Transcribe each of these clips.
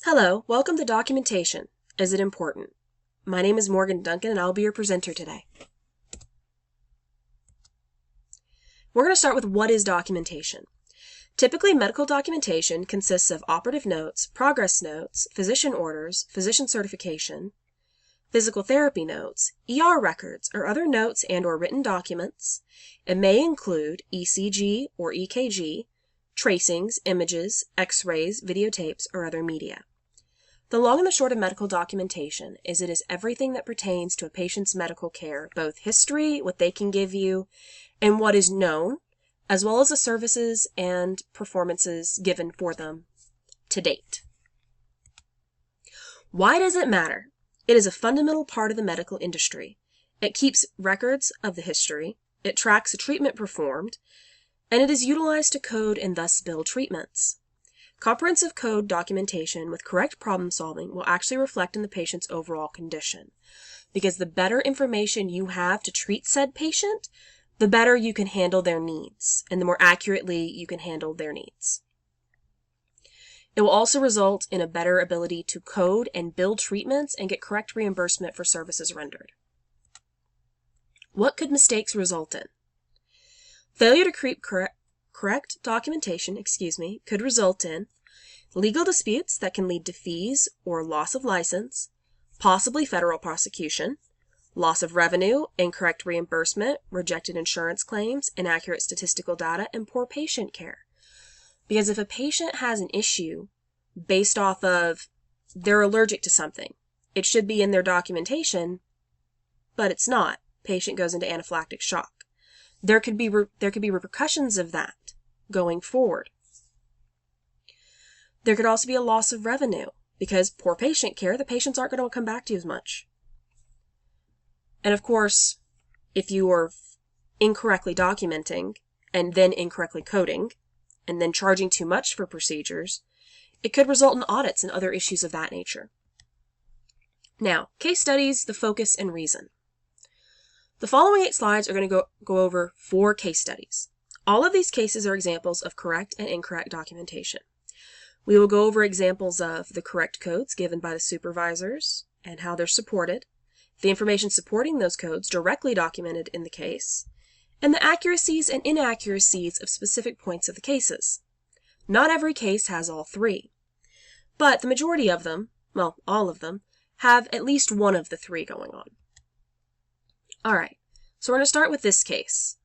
Hello, welcome to Documentation. Is it important? My name is Morgan Duncan and I'll be your presenter today. We're going to start with what is documentation. Typically, medical documentation consists of operative notes, progress notes, physician orders, physician certification, physical therapy notes, ER records, or other notes and/or written documents. It may include ECG or EKG, tracings, images, x-rays, videotapes, or other media. The long and the short of medical documentation is it is everything that pertains to a patient's medical care, both history, what they can give you, and what is known, as well as the services and performances given for them to date. Why does it matter? It is a fundamental part of the medical industry. It keeps records of the history, it tracks the treatment performed, and it is utilized to code and thus bill treatments. Comprehensive code documentation with correct problem solving will actually reflect in the patient's overall condition. Because the better information you have to treat said patient, the better you can handle their needs, and the more accurately you can handle their needs. It will also result in a better ability to code and bill treatments and get correct reimbursement for services rendered. What could mistakes result in? Failure to keep correct documentation, could result in legal disputes that can lead to fees or loss of license, possibly federal prosecution, loss of revenue, incorrect reimbursement, rejected insurance claims, inaccurate statistical data, and poor patient care. Because if a patient has an issue based off of they're allergic to something, it should be in their documentation, but it's not. Patient goes into anaphylactic shock. There could be repercussions of that going forward. There could also be a loss of revenue because poor patient care, the patients aren't going to come back to you as much. And of course, if you are incorrectly documenting and then incorrectly coding and then charging too much for procedures, it could result in audits and other issues of that nature. Now, case studies, the focus and reason. The following 8 slides are going to go over 4 case studies. All of these cases are examples of correct and incorrect documentation. We will go over examples of the correct codes given by the supervisors and how they're supported, the information supporting those codes directly documented in the case, and the accuracies and inaccuracies of specific points of the cases. Not every case has all 3, but the majority of them, well, all of them, have at least one of the 3 going on. Alright, so we're going to start with this case.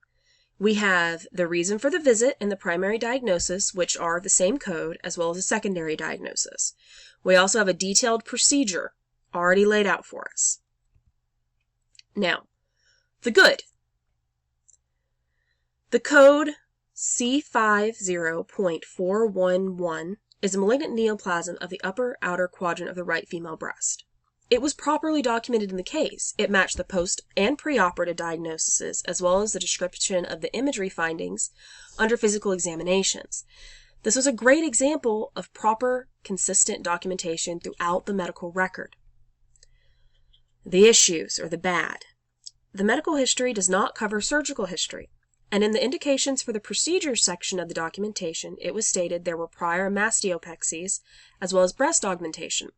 We have the reason for the visit and the primary diagnosis, which are the same code, as well as a secondary diagnosis. We also have a detailed procedure already laid out for us. Now, the good. The code C50.411 is a malignant neoplasm of the upper outer quadrant of the right female breast. It was properly documented in the case. It matched the post and preoperative diagnoses, as well as the description of the imagery findings under physical examinations. This was a great example of proper, consistent documentation throughout the medical record. The issues, or the bad. The medical history does not cover surgical history, and in the indications for the procedures section of the documentation, it was stated there were prior mastiopexies, as well as breast augmentation.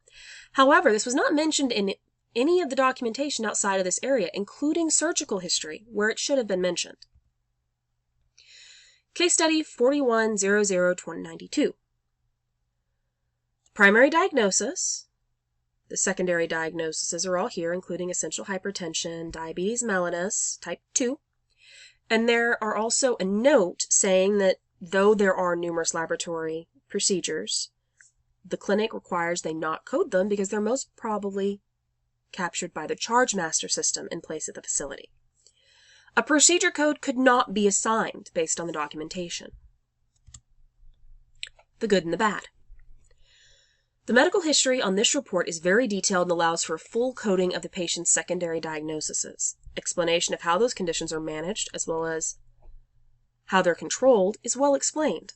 However, this was not mentioned in any of the documentation outside of this area, including surgical history, where it should have been mentioned. Case study 4100-2092. Primary diagnosis. The secondary diagnoses are all here, including essential hypertension, diabetes mellitus, type 2. And there are also a note saying that though there are numerous laboratory procedures, the clinic requires they not code them because they're most probably captured by the ChargeMaster system in place at the facility. A procedure code could not be assigned based on the documentation. The good and the bad. The medical history on this report is very detailed and allows for full coding of the patient's secondary diagnoses. Explanation of how those conditions are managed, as well as how they're controlled, is well explained.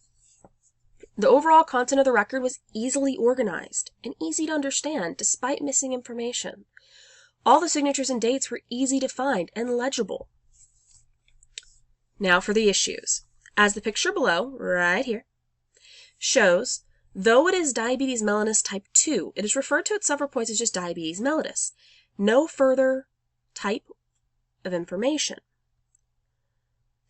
The overall content of the record was easily organized and easy to understand despite missing information. All the signatures and dates were easy to find and legible. Now for the issues. As the picture below, right here, shows, Though it is diabetes mellitus type 2, it is referred to at several points as just diabetes mellitus. No further type of information.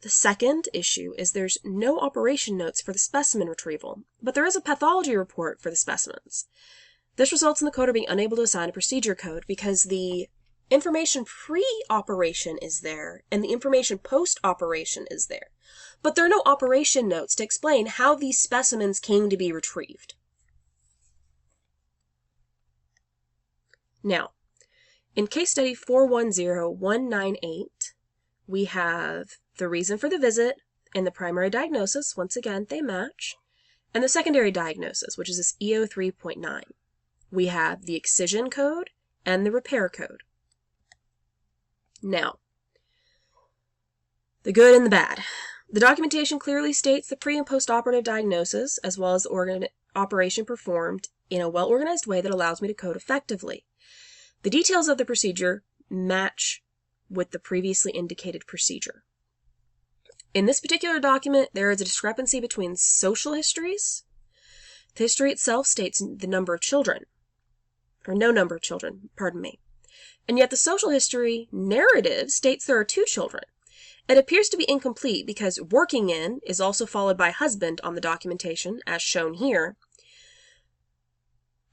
The second issue is there's no operation notes for the specimen retrieval, but there is a pathology report for the specimens. This results in the coder being unable to assign a procedure code because the information pre-operation is there and the information post-operation is there, but there are no operation notes to explain how these specimens came to be retrieved. Now, in case study 410198, we have the reason for the visit and the primary diagnosis. Once again, they match. And the secondary diagnosis, which is this EO 3.9. We have the excision code and the repair code. Now, the good and the bad. The documentation clearly states the pre- and post-operative diagnosis, as well as the operation performed in a well-organized way that allows me to code effectively. The details of the procedure match with the previously indicated procedure. In this particular document, there is a discrepancy between social histories. The history itself states the number of children, or no number of children, pardon me. And yet the social history narrative states there are 2 children. It appears to be incomplete because working in is also followed by husband on the documentation, as shown here,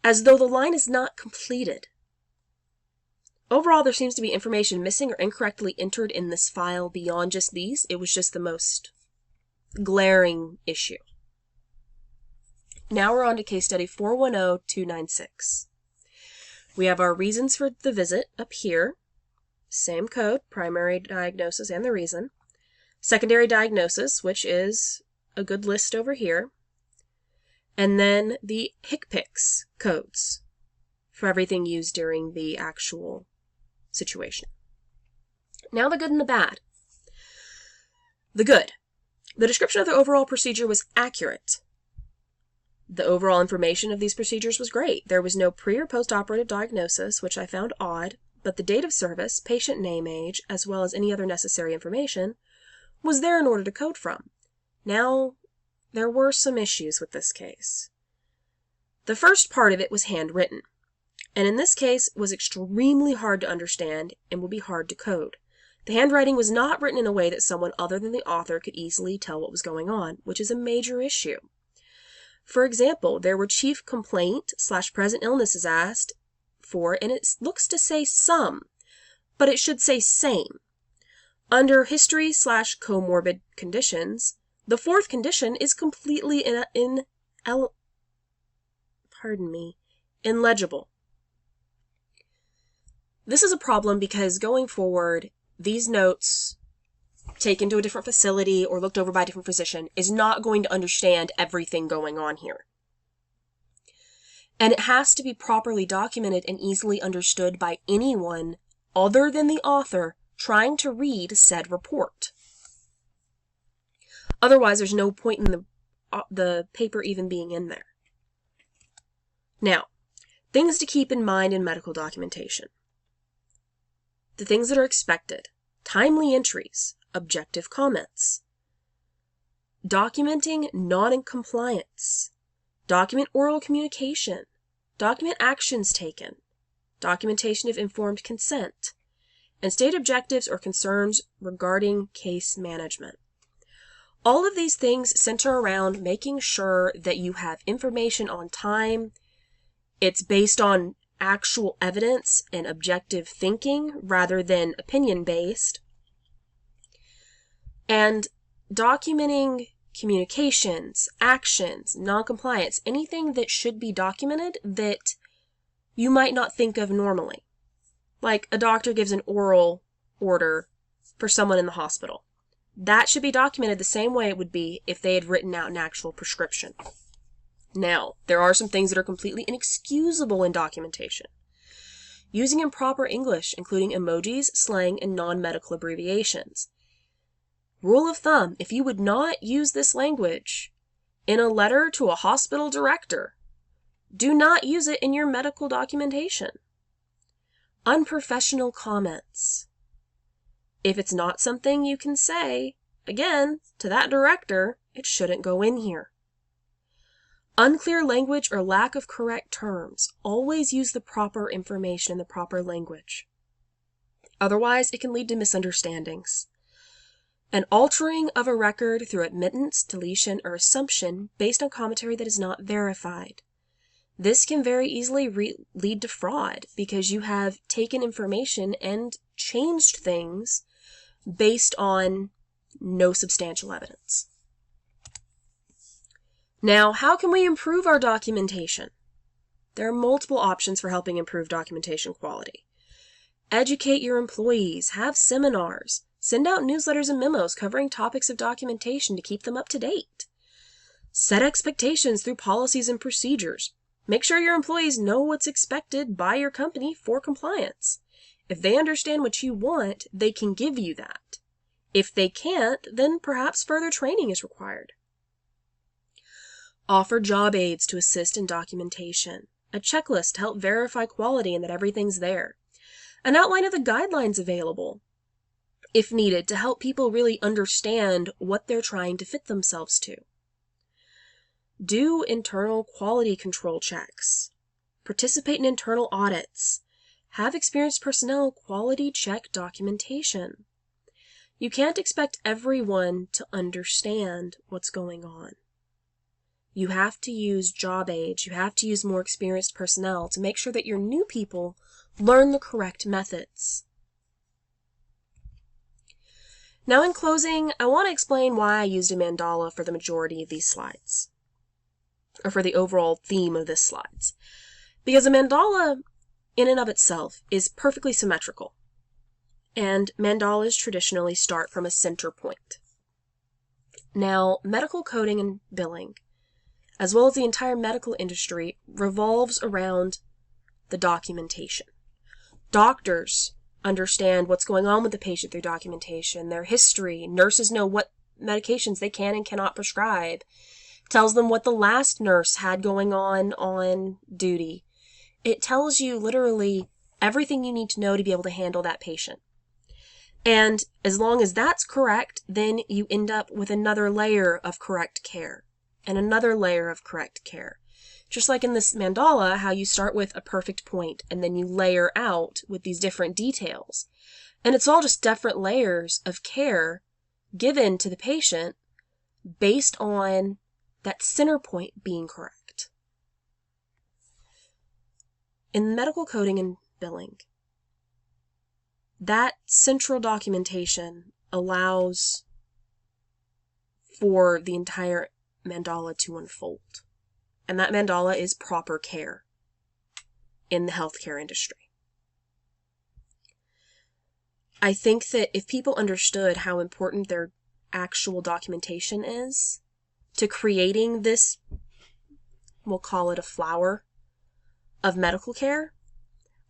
as though the line is not completed. Overall, there seems to be information missing or incorrectly entered in this file beyond just these. It was just the most glaring issue. Now we're on to case study 410296. We have our reasons for the visit up here. Same code, primary diagnosis and the reason. Secondary diagnosis, which is a good list over here. And then the HCPCS codes for everything used during the actual situation. Now the good and the bad. The good. The description of the overall procedure was accurate. The overall information of these procedures was great. There was no pre- or post-operative diagnosis, which I found odd, but the date of service, patient name, age, as well as any other necessary information, was there in order to code from. Now, there were some issues with this case. The first part of it was handwritten, and in this case was extremely hard to understand and would be hard to code. The handwriting was not written in a way that someone other than the author could easily tell what was going on, which is a major issue. For example, there were chief complaint / present illnesses asked for, and it looks to say some, but it should say same. Under history / comorbid conditions, the fourth condition is completely illegible. This is a problem because going forward, these notes taken to a different facility or looked over by a different physician is not going to understand everything going on here. And it has to be properly documented and easily understood by anyone other than the author trying to read said report. Otherwise, there's no point in the paper even being in there. Now, things to keep in mind in medical documentation. The things that are expected: timely entries, objective comments, documenting non-compliance, document oral communication, document actions taken, documentation of informed consent, and state objectives or concerns regarding case management. All of these things center around making sure that you have information on time. It's based on actual evidence and objective thinking rather than opinion-based. And documenting communications, actions, non-compliance, anything that should be documented that you might not think of normally. Like a doctor gives an oral order for someone in the hospital. That should be documented the same way it would be if they had written out an actual prescription. Now, there are some things that are completely inexcusable in documentation. Using improper English, including emojis, slang, and non-medical abbreviations. Rule of thumb, if you would not use this language in a letter to a hospital director, do not use it in your medical documentation. Unprofessional comments. If it's not something you can say, again, to that director, it shouldn't go in here. Unclear language or lack of correct terms. Always use the proper information in the proper language. Otherwise, it can lead to misunderstandings. An altering of a record through admittance, deletion, or assumption based on commentary that is not verified. This can very easily lead to fraud because you have taken information and changed things based on no substantial evidence. Now, how can we improve our documentation? There are multiple options for helping improve documentation quality. Educate your employees, have seminars, send out newsletters and memos covering topics of documentation to keep them up to date. Set expectations through policies and procedures. Make sure your employees know what's expected by your company for compliance. If they understand what you want, they can give you that. If they can't, then perhaps further training is required. Offer job aids to assist in documentation. A checklist to help verify quality and that everything's there. An outline of the guidelines available, if needed, to help people really understand what they're trying to fit themselves to. Do internal quality control checks. Participate in internal audits. Have experienced personnel quality check documentation. You can't expect everyone to understand what's going on. You have to use job aids. You have to use more experienced personnel to make sure that your new people learn the correct methods. Now, in closing, I want to explain why I used a mandala for the majority of these slides, or for the overall theme of this slides. Because a mandala, in and of itself, is perfectly symmetrical, and mandalas traditionally start from a center point. Now, medical coding and billing, as well as the entire medical industry, revolves around the documentation. Doctors understand what's going on with the patient through documentation, their history. Nurses know what medications they can and cannot prescribe. Tells them what the last nurse had going on duty. It tells you literally everything you need to know to be able to handle that patient. And as long as that's correct, then you end up with another layer of correct care and another layer of correct care. Just like in this mandala, how you start with a perfect point and then you layer out with these different details. And it's all just different layers of care given to the patient based on that center point being correct. In medical coding and billing, that central documentation allows for the entire mandala to unfold. And that mandala is proper care in the healthcare industry. I think that if people understood how important their actual documentation is to creating this, we'll call it a flower of medical care,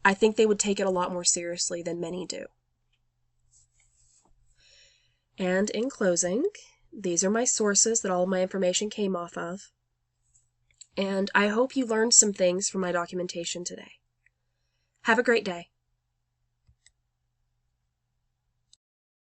I think they would take it a lot more seriously than many do. And in closing, these are my sources that all of my information came off of. And I hope you learned some things from my documentation today. Have a great day.